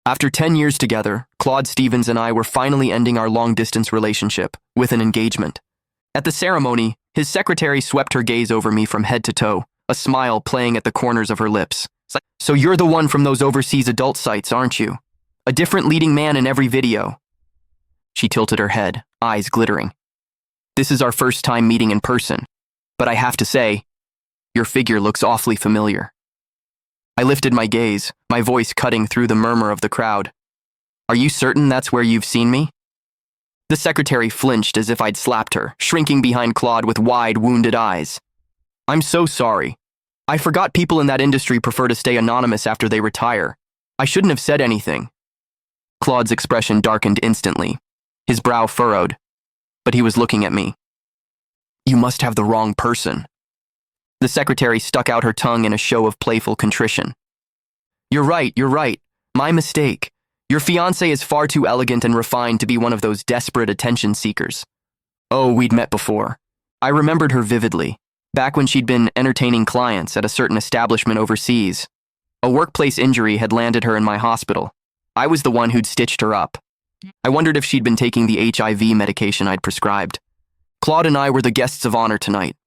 After 10 years together, Claude Stevens and I were finally ending our long-distance relationship with an engagement. At the ceremony, his secretary swept her gaze over me from head to toe, a smile playing at the corners of her lips. "So you're the one from those overseas adult sites, aren't you? A different leading man in every video." She tilted her head, eyes glittering. "This is our first time meeting in person, but I have to say, your figure looks awfully familiar." I lifted my gaze, my voice cutting through the murmur of the crowd. "Are you certain that's where you've seen me?" The secretary flinched as if I'd slapped her, shrinking behind Claude with wide, wounded eyes. "I'm so sorry. I forgot people in that industry prefer to stay anonymous after they retire. I shouldn't have said anything." Claude's expression darkened instantly, his brow furrowed, but he was looking at me. "You must have the wrong person." The secretary stuck out her tongue in a show of playful contrition. You're right. My mistake. Your fiancé is far too elegant and refined to be one of those desperate attention seekers." Oh, we'd met before. I remembered her vividly, back when she'd been entertaining clients at a certain establishment overseas. A workplace injury had landed her in my hospital. I was the one who'd stitched her up. I wondered if she'd been taking the HIV medication I'd prescribed. Claude and I were the guests of honor tonight.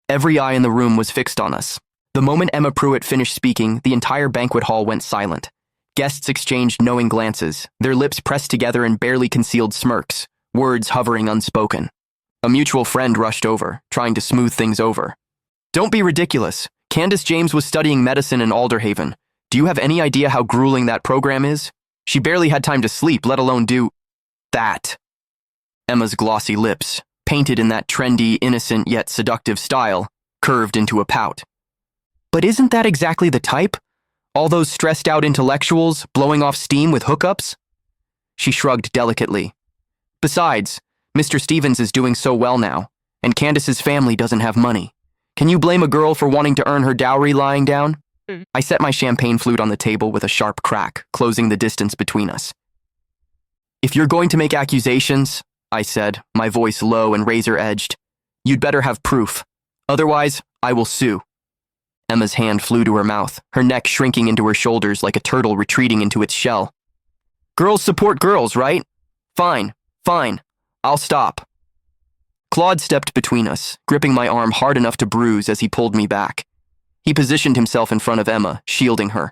Every eye in the room was fixed on us. The moment Emma Pruitt finished speaking, the entire banquet hall went silent. Guests exchanged knowing glances, their lips pressed together in barely concealed smirks, words hovering unspoken. A mutual friend rushed over, trying to smooth things over. "Don't be ridiculous. Candace James was studying medicine in Alderhaven. Do you have any idea how grueling that program is? She barely had time to sleep, let alone do that." Emma's glossy lips, painted in that trendy, innocent yet seductive style, curved into a pout. "But isn't that exactly the type? All those stressed-out intellectuals blowing off steam with hookups?" She shrugged delicately. "Besides, Mr. Stevens is doing so well now, and Candace's family doesn't have money. Can you blame a girl for wanting to earn her dowry lying down?" I set my champagne flute on the table with a sharp crack, closing the distance between us. "If you're going to make accusations," I said, my voice low and razor-edged, "you'd better have proof. Otherwise, I will sue." Emma's hand flew to her mouth, her neck shrinking into her shoulders like a turtle retreating into its shell. "Girls support girls, right? Fine. I'll stop." Claude stepped between us, gripping my arm hard enough to bruise as he pulled me back. He positioned himself in front of Emma, shielding her.